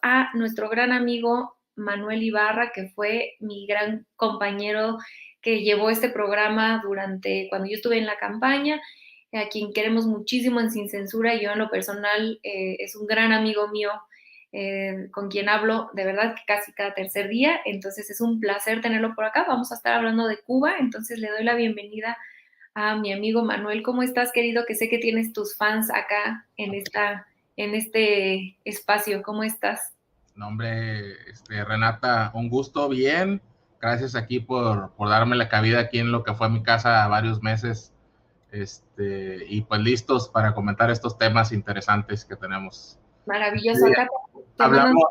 a nuestro gran amigo Manuel Ibarra, que fue mi gran compañero que llevó este programa cuando yo estuve en la campaña, a quien queremos muchísimo en Sin Censura. Yo en lo personal es un gran amigo mío, con quien hablo de verdad que casi cada tercer día, entonces es un placer tenerlo por acá. Vamos a estar hablando de Cuba, entonces le doy la bienvenida a mi amigo Manuel. ¿Cómo estás, querido? Que sé que tienes tus fans acá en este espacio. ¿Cómo estás? No, hombre, Renata, un gusto, bien. Gracias aquí por darme la cabida aquí en lo que fue mi casa varios meses. Y pues listos para comentar estos temas interesantes que tenemos. Maravilloso. Acá te mandan. Hablamos,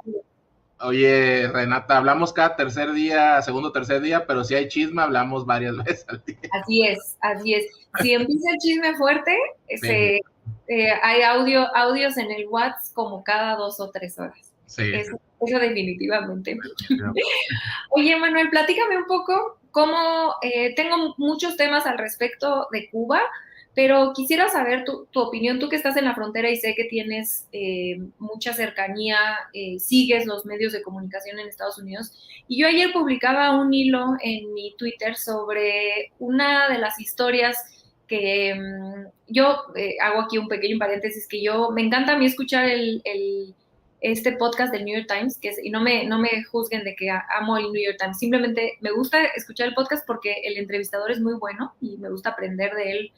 oye, Renata, hablamos cada tercer día, segundo, tercer día, pero si hay chisme, hablamos varias veces al día. Así es, así es. Si empieza el chisme fuerte, Sí, hay audios en el WhatsApp como cada 2 o 3 horas. sí. Eso definitivamente. Oye, Manuel, platícame un poco cómo, tengo muchos temas al respecto de Cuba, pero quisiera saber tu opinión, tú que estás en la frontera y sé que tienes mucha cercanía, sigues los medios de comunicación en Estados Unidos. Y yo ayer publicaba un hilo en mi Twitter sobre una de las historias que yo hago aquí un pequeño paréntesis, que me encanta a mí escuchar este podcast del New York Times, y no me juzguen de que amo el New York Times, simplemente me gusta escuchar el podcast porque el entrevistador es muy bueno y me gusta aprender de él,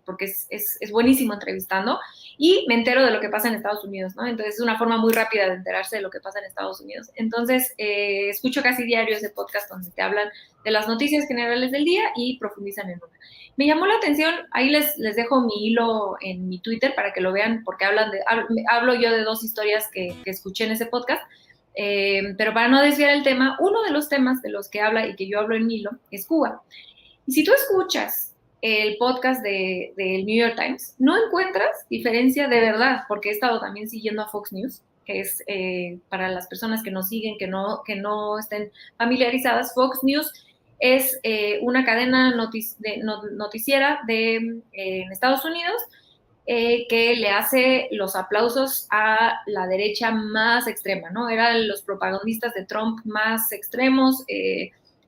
porque es buenísimo entrevistando, y me entero de lo que pasa en Estados Unidos, ¿no? Entonces es una forma muy rápida de enterarse de lo que pasa en Estados Unidos. Entonces escucho casi diario ese podcast donde te hablan de las noticias generales del día y profundizan en una. Me llamó la atención, ahí les dejo mi hilo en mi Twitter para que lo vean, porque hablo yo de 2 historias que escuché en ese podcast, pero para no desviar el tema, uno de los temas de los que habla y que yo hablo en mi hilo es Cuba. Y si tú escuchas el podcast del New York Times, no encuentras diferencia de verdad, porque he estado también siguiendo a Fox News, que es, para las personas que nos siguen, que no estén familiarizadas, Fox News es una cadena noticiera en Estados Unidos, que le hace los aplausos a la derecha más extrema, ¿no? Eran los propagandistas de Trump más extremos,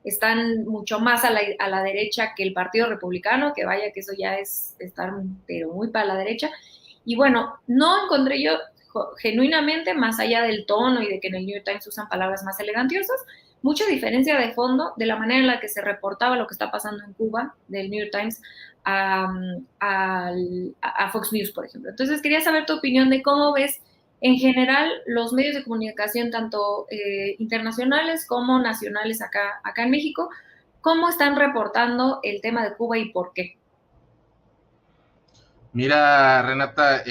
están mucho más a la derecha que el Partido Republicano, que vaya que eso ya es estar pero muy para la derecha. Y bueno, no encontré yo genuinamente, más allá del tono y de que en el New York Times usan palabras más elegantiosas, mucha diferencia de fondo de la manera en la que se reportaba lo que está pasando en Cuba, del New York Times, a Fox News, por ejemplo. Entonces, quería saber tu opinión de cómo ves en general los medios de comunicación, tanto internacionales como nacionales acá en México, cómo están reportando el tema de Cuba y por qué. Mira, Renata,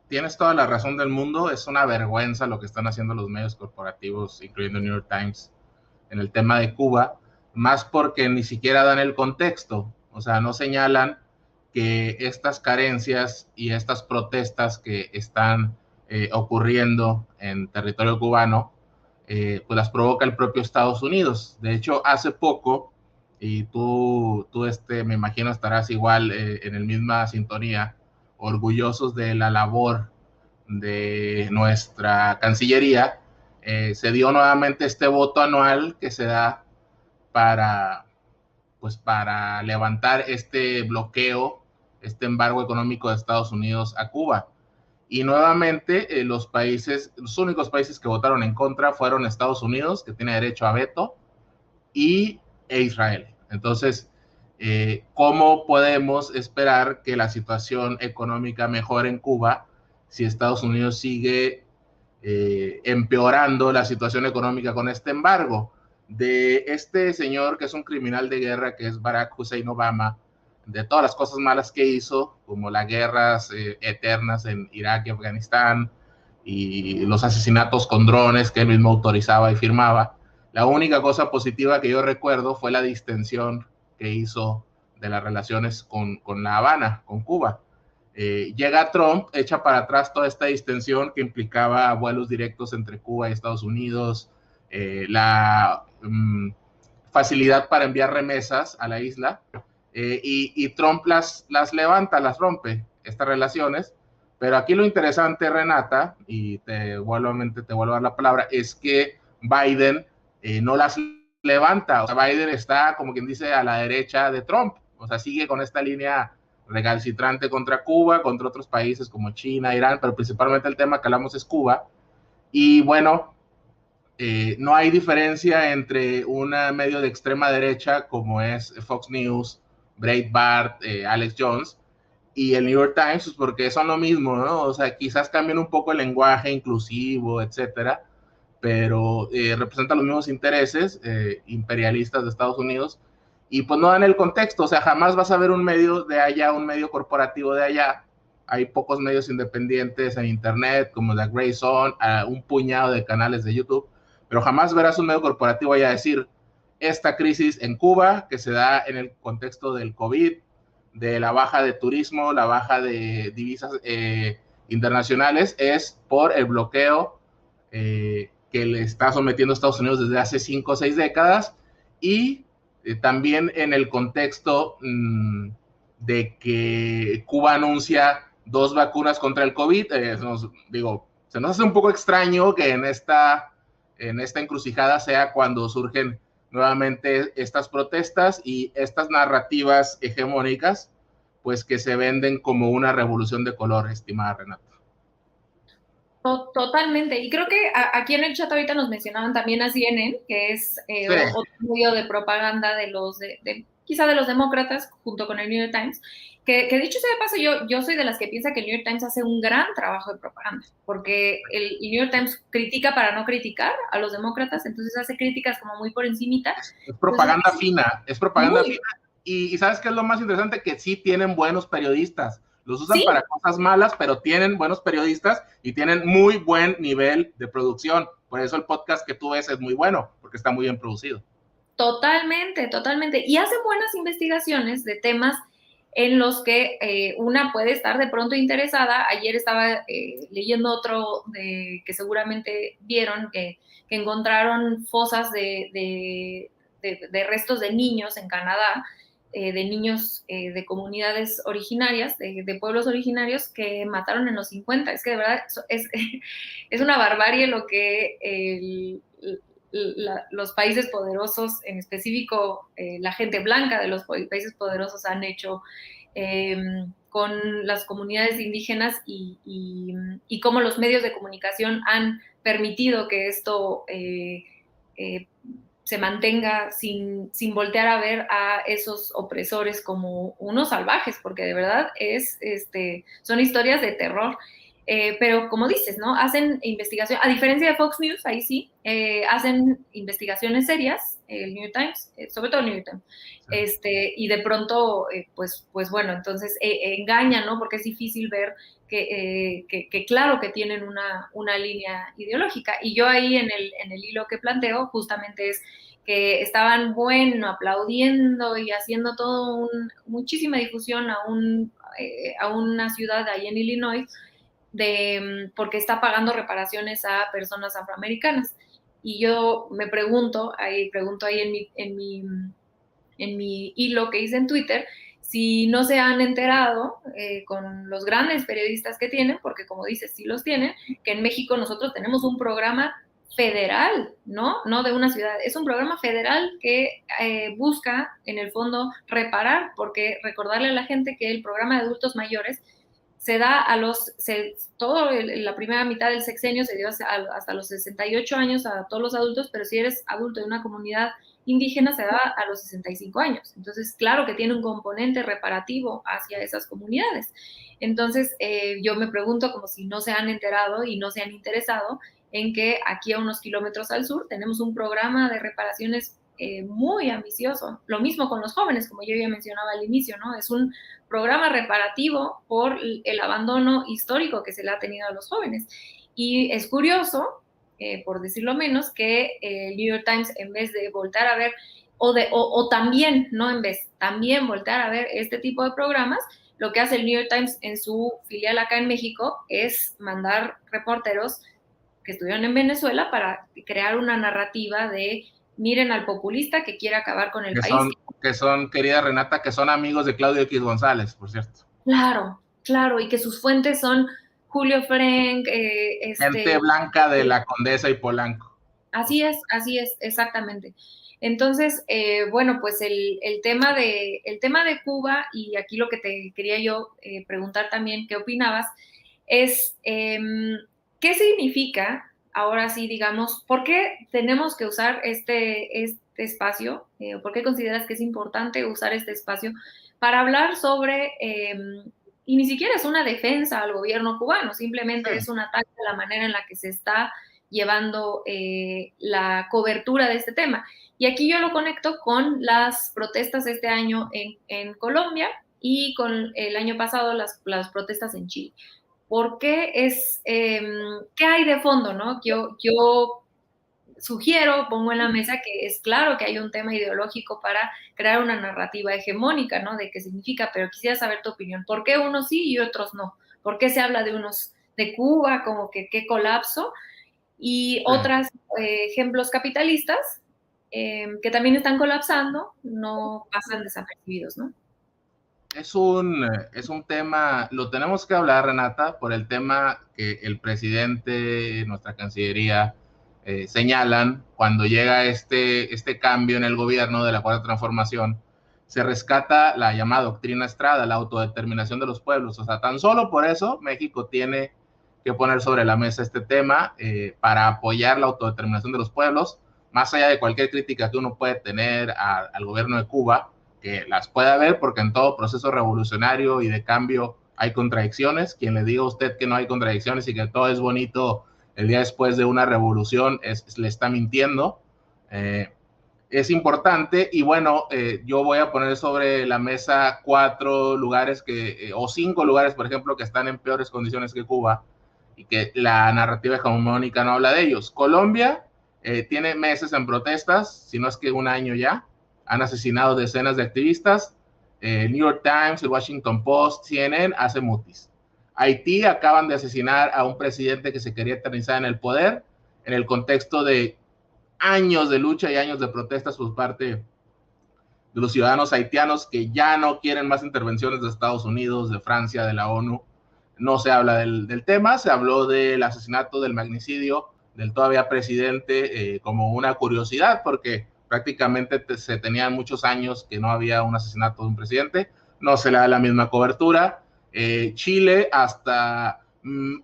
tienes toda la razón del mundo. Es una vergüenza lo que están haciendo los medios corporativos, incluyendo el New York Times, en el tema de Cuba, más porque ni siquiera dan el contexto. O sea, no señalan que estas carencias y estas protestas que están ocurriendo en territorio cubano, pues las provoca el propio Estados Unidos. De hecho, hace poco, y tú me imagino estarás igual en el misma sintonía, orgullosos de la labor de nuestra Cancillería, se dio nuevamente este voto anual que se da para, pues, para levantar este bloqueo, este embargo económico de Estados Unidos a Cuba. Y nuevamente los únicos países que votaron en contra fueron Estados Unidos, que tiene derecho a veto, e Israel. Entonces, ¿cómo podemos esperar que la situación económica mejore en Cuba si Estados Unidos sigue empeorando la situación económica con este embargo de este señor que es un criminal de guerra, que es Barack Hussein Obama, de todas las cosas malas que hizo, como las guerras eternas en Irak y Afganistán y los asesinatos con drones que él mismo autorizaba y firmaba? La única cosa positiva que yo recuerdo fue la distensión que hizo de las relaciones con La Habana, con Cuba. Llega Trump, echa para atrás toda esta distensión que implicaba vuelos directos entre Cuba y Estados Unidos, la facilidad para enviar remesas a la isla, y Trump las levanta, las rompe, estas relaciones, Pero aquí lo interesante, Renata, y te vuelvo a dar la palabra, es que Biden no las levanta. O sea, Biden está, como quien dice, a la derecha de Trump. O sea, sigue con esta línea recalcitrante contra Cuba, contra otros países como China, Irán, pero principalmente el tema que hablamos es Cuba. Y bueno, no hay diferencia entre un medio de extrema derecha como es Fox News, Breitbart, Alex Jones, y el New York Times, pues porque son lo mismo, ¿no? O sea, quizás cambian un poco el lenguaje inclusivo, etcétera, pero representan los mismos intereses imperialistas de Estados Unidos, y pues no dan el contexto. O sea, jamás vas a ver un medio de allá, un medio corporativo de allá. Hay pocos medios independientes en internet, como The Grey Zone, un puñado de canales de YouTube, pero jamás verás un medio corporativo allá decir, esta crisis en Cuba, que se da en el contexto del COVID, de la baja de turismo, la baja de divisas internacionales, es por el bloqueo que le está sometiendo a Estados Unidos desde hace 5 o 6 décadas, y también en el contexto de que Cuba anuncia 2 vacunas contra el COVID. Se nos hace un poco extraño que en esta encrucijada sea cuando surgen nuevamente estas protestas y estas narrativas hegemónicas, pues que se venden como una revolución de color, estimada Renata. Totalmente, y creo que aquí en el chat ahorita nos mencionaban también a CNN, que es sí, otro medio de propaganda de los quizá de los demócratas, junto con el New York Times, que dicho sea de paso, yo soy de las que piensa que el New York Times hace un gran trabajo de propaganda, porque el New York Times critica para no criticar a los demócratas, entonces hace críticas como muy por encimita. Es propaganda entonces, fina, es propaganda fina, y ¿sabes qué es lo más interesante? Que sí tienen buenos periodistas. Los usan para cosas malas, pero tienen buenos periodistas y tienen muy buen nivel de producción. Por eso el podcast que tú ves es muy bueno, porque está muy bien producido. Totalmente, totalmente. Y hacen buenas investigaciones de temas en los que una puede estar de pronto interesada. Ayer estaba leyendo otro que seguramente vieron, que encontraron fosas de restos de niños en Canadá, de niños de comunidades originarias, de pueblos originarios que mataron en los 50. Es que de verdad es una barbarie lo que los países poderosos, en específico la gente blanca de los países poderosos, han hecho con las comunidades indígenas y cómo los medios de comunicación han permitido que esto se mantenga sin voltear a ver a esos opresores como unos salvajes, porque de verdad son historias de terror. Pero como dices, ¿no? Hacen investigación, a diferencia de Fox News, ahí sí, hacen investigaciones serias, el New York Times, sobre todo el New York Times, sí. Y de pronto, pues bueno, entonces engañan, ¿no? Porque es difícil ver que claro que tienen una línea ideológica. Y yo ahí en el hilo que planteo justamente es que estaban, aplaudiendo y haciendo muchísima difusión a una ciudad ahí en Illinois, porque está pagando reparaciones a personas afroamericanas. Y yo me pregunto ahí en mi hilo que hice en Twitter, si no se han enterado con los grandes periodistas que tienen, porque como dices, sí los tienen, que en México nosotros tenemos un programa federal, no de una ciudad, es un programa federal que busca en el fondo reparar, porque recordarle a la gente que el programa de adultos mayores se da la primera mitad del sexenio se dio hasta los 68 años a todos los adultos, pero si eres adulto de una comunidad indígena se da a los 65 años. Entonces, claro que tiene un componente reparativo hacia esas comunidades. Entonces, yo me pregunto como si no se han enterado y no se han interesado en que aquí a unos kilómetros al sur tenemos un programa de reparaciones muy ambicioso. Lo mismo con los jóvenes, como yo ya mencionaba al inicio, ¿no? Es un programa reparativo por el abandono histórico que se le ha tenido a los jóvenes. Y es curioso, por decirlo menos, que el New York Times, en vez de voltear a ver, también voltear a ver este tipo de programas, lo que hace el New York Times en su filial acá en México es mandar reporteros que estuvieron en Venezuela para crear una narrativa de miren al populista que quiere acabar con el país. Que son, querida Renata, que son amigos de Claudio X González, por cierto. Claro, y que sus fuentes son Julio Frenk, Gente blanca de la Condesa y Polanco. Así es, exactamente. Entonces, bueno, pues el tema de Cuba, y aquí lo que te quería yo preguntar también, ¿qué opinabas? Es, ¿qué significa, ahora sí, digamos, por qué tenemos que usar este espacio? ¿Por qué consideras que es importante usar este espacio para hablar sobre, y ni siquiera es una defensa al gobierno cubano, simplemente es un ataque a la manera en la que se está llevando la cobertura de este tema? Y aquí yo lo conecto con las protestas este año en Colombia y con el año pasado las protestas en Chile. ¿Por qué qué hay de fondo, no? Yo sugiero, pongo en la mesa que es claro que hay un tema ideológico para crear una narrativa hegemónica, ¿no? De qué significa, pero quisiera saber tu opinión. ¿Por qué unos sí y otros no? ¿Por qué se habla de Cuba como que qué colapso? Y otros ejemplos capitalistas que también están colapsando, no pasan desapercibidos, ¿no? Es un tema, lo tenemos que hablar, Renata, por el tema que el presidente, nuestra Cancillería, señalan cuando llega este cambio en el gobierno de la Cuarta Transformación, se rescata la llamada doctrina Estrada, la autodeterminación de los pueblos. O sea, tan solo por eso México tiene que poner sobre la mesa este tema para apoyar la autodeterminación de los pueblos, más allá de cualquier crítica que uno puede tener al gobierno de Cuba, que las puede haber, porque en todo proceso revolucionario y de cambio hay contradicciones. Quien le diga a usted que no hay contradicciones y que todo es bonito el día después de una revolución le está mintiendo. Es importante y bueno, yo voy a poner sobre la mesa 4 lugares o 5 lugares, por ejemplo, que están en peores condiciones que Cuba y que la narrativa hegemónica no habla de ellos. Colombia tiene meses en protestas, si no es que un año ya. Han asesinado decenas de activistas. New York Times, el Washington Post, CNN hace mutis. Haití acaban de asesinar a un presidente que se quería eternizar en el poder en el contexto de años de lucha y años de protestas por parte de los ciudadanos haitianos que ya no quieren más intervenciones de Estados Unidos, de Francia, de la ONU. No se habla del tema, se habló del asesinato, del magnicidio del todavía presidente como una curiosidad, porque prácticamente se tenían muchos años que no había un asesinato de un presidente, no se le da la misma cobertura. Chile hasta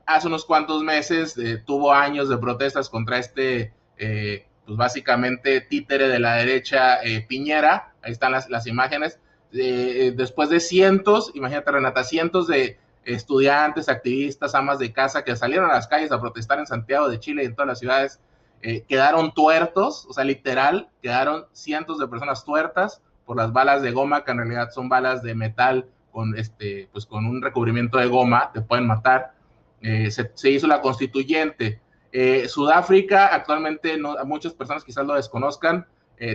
hace unos cuantos meses tuvo años de protestas contra pues básicamente títere de la derecha, Piñera. Ahí están las imágenes. Después de cientos, imagínate, Renata, cientos de estudiantes, activistas, amas de casa que salieron a las calles a protestar en Santiago de Chile y en todas las ciudades, quedaron tuertos, o sea, literal, quedaron cientos de personas tuertas por las balas de goma, que en realidad son balas de metal pues con un recubrimiento de goma, te pueden matar. Se hizo la constituyente. Sudáfrica actualmente, muchas personas quizás lo desconozcan,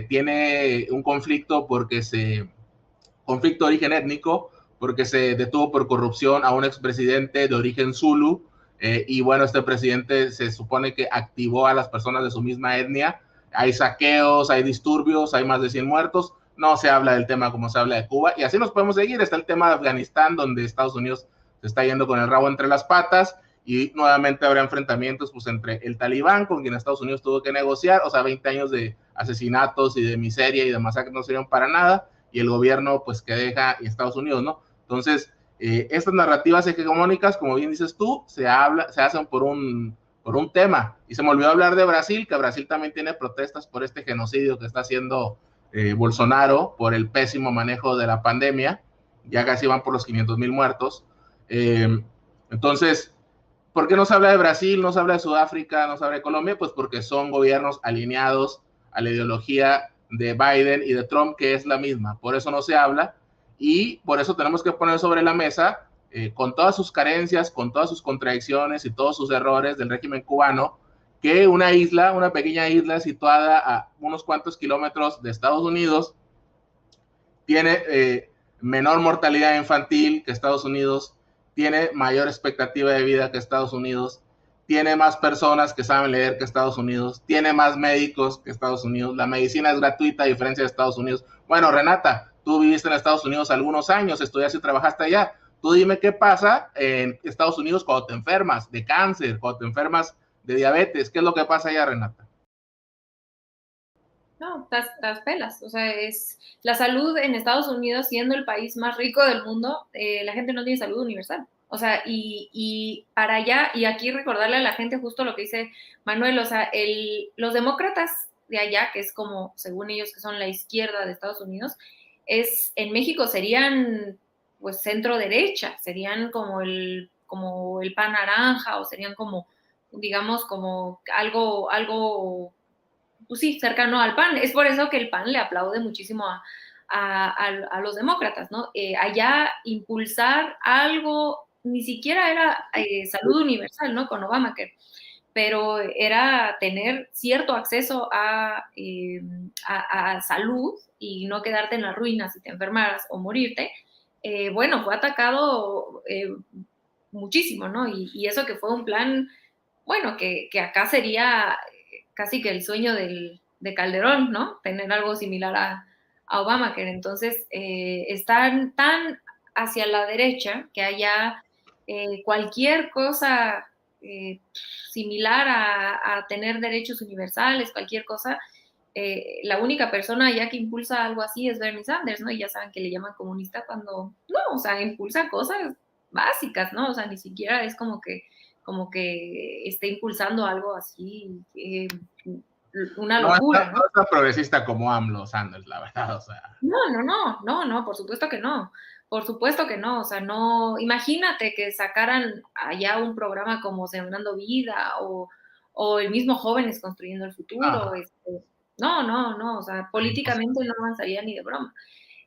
tiene un conflicto conflicto de origen étnico, porque se detuvo por corrupción a un expresidente de origen Zulu, y bueno, este presidente se supone que activó a las personas de su misma etnia. Hay saqueos, hay disturbios, hay más de 100 muertos. No se habla del tema como se habla de Cuba, y así nos podemos seguir. Está el tema de Afganistán, donde Estados Unidos se está yendo con el rabo entre las patas, y nuevamente habrá enfrentamientos pues entre el Talibán, con quien Estados Unidos tuvo que negociar. O sea, 20 años de asesinatos y de miseria y de masacres no sirvieron para nada, y el gobierno pues que deja Estados Unidos, ¿no? Entonces, estas narrativas hegemónicas, como bien dices tú, se hacen por un tema. Y se me olvidó hablar de Brasil, que Brasil también tiene protestas por este genocidio que está haciendo Bolsonaro, por el pésimo manejo de la pandemia. Ya casi van por los 500,000 muertos. Entonces, ¿por qué no se habla de Brasil, no se habla de Sudáfrica, no se habla de Colombia? Pues porque son gobiernos alineados a la ideología de Biden y de Trump, que es la misma. Por eso no se habla, y por eso tenemos que poner sobre la mesa, con todas sus carencias, con todas sus contradicciones y todos sus errores del régimen cubano, que una pequeña isla situada a unos cuantos kilómetros de Estados Unidos, tiene menor mortalidad infantil que Estados Unidos, tiene mayor expectativa de vida que Estados Unidos, tiene más personas que saben leer que Estados Unidos, tiene más médicos que Estados Unidos, la medicina es gratuita a diferencia de Estados Unidos. Bueno, Renata, tú viviste en Estados Unidos algunos años, estudiaste y trabajaste allá. Tú dime qué pasa en Estados Unidos cuando te enfermas de cáncer, cuando te enfermas de diabetes. ¿Qué es lo que pasa allá, Renata? No, las pelas. O sea, es la salud en Estados Unidos, siendo el país más rico del mundo, la gente no tiene salud universal. O sea, y para allá, y aquí recordarle a la gente justo lo que dice Manuel, o sea, los demócratas de allá, que es como, según ellos, que son la izquierda de Estados Unidos, en México serían pues centro derecha, serían como el pan naranja, o serían como, digamos, como algo pues sí, cercano al PAN. Es por eso que el PAN le aplaude muchísimo a los demócratas, ¿no? Allá impulsar algo, ni siquiera era salud universal, ¿no? Con Obamacare, pero era tener cierto acceso a salud y no quedarte en la ruina si te enfermaras o morirte. Bueno, fue atacado muchísimo, ¿no? Y eso que fue un plan, bueno, que acá sería casi que el sueño de Calderón, ¿no? Tener algo similar a Obamacare. Entonces, están tan hacia la derecha que haya cualquier cosa similar a tener derechos universales, cualquier cosa. La única persona ya que impulsa algo así es Bernie Sanders, ¿no? Y ya saben que le llaman comunista cuando, no, o sea, impulsa cosas básicas, ¿no? O sea, ni siquiera es como que esté impulsando algo así, una locura, ¿no? No es tan progresista como AMLO Sanders, la verdad, o sea. No, por supuesto que no. Por supuesto que no, o sea, no, imagínate que sacaran allá un programa como Sembrando Vida o el mismo Jóvenes Construyendo el Futuro, no, o sea, políticamente no avanzaría ni de broma.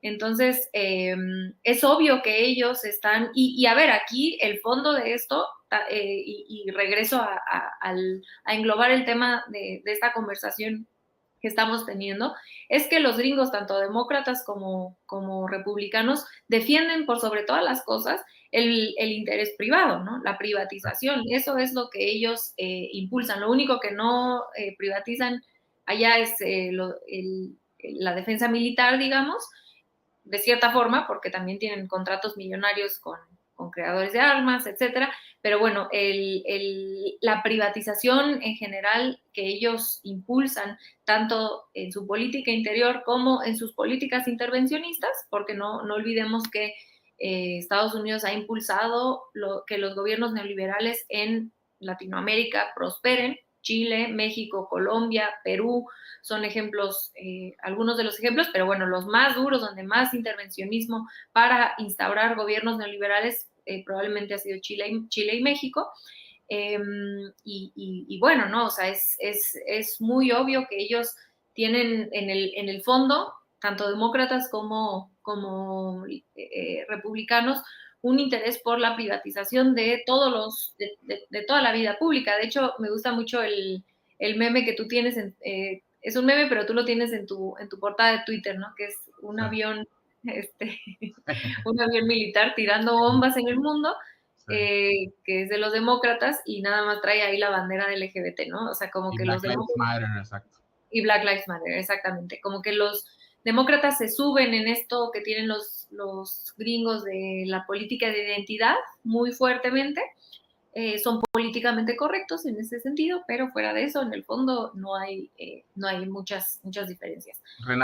Entonces, es obvio que ellos están, y a ver, aquí el fondo de esto, y regreso a englobar el tema de esta conversación que estamos teniendo, es que los gringos, tanto demócratas como republicanos, defienden por sobre todas las cosas el interés privado, ¿no? La privatización, eso es lo que ellos impulsan. Lo único que no privatizan allá es la defensa militar, digamos, de cierta forma, porque también tienen contratos millonarios con creadores de armas, etcétera. Pero bueno, la privatización en general que ellos impulsan, tanto en su política interior como en sus políticas intervencionistas, porque no olvidemos que Estados Unidos ha impulsado que los gobiernos neoliberales en Latinoamérica prosperen. Chile, México, Colombia, Perú, son ejemplos, algunos de los ejemplos, pero bueno, los más duros, donde más intervencionismo para instaurar gobiernos neoliberales probablemente ha sido Chile y México. Y bueno, ¿no? O sea, es muy obvio que ellos tienen en el fondo, tanto demócratas como republicanos, un interés por la privatización de de toda la vida pública. De hecho, me gusta mucho el meme que tú tienes, es un meme, pero tú lo tienes en tu portada de Twitter, ¿no? Que es un avión, un avión militar tirando bombas en el mundo, que es de los demócratas y nada más trae ahí la bandera del LGBT, ¿no? O sea, como Y que Black los Lives demócratas... Matter, exacto. Y Black Lives Matter, exactamente. Como que los demócratas se suben en esto que tienen los gringos de la política de identidad muy fuertemente. Son políticamente correctos en ese sentido, pero fuera de eso, en el fondo, no hay muchas diferencias. Renata,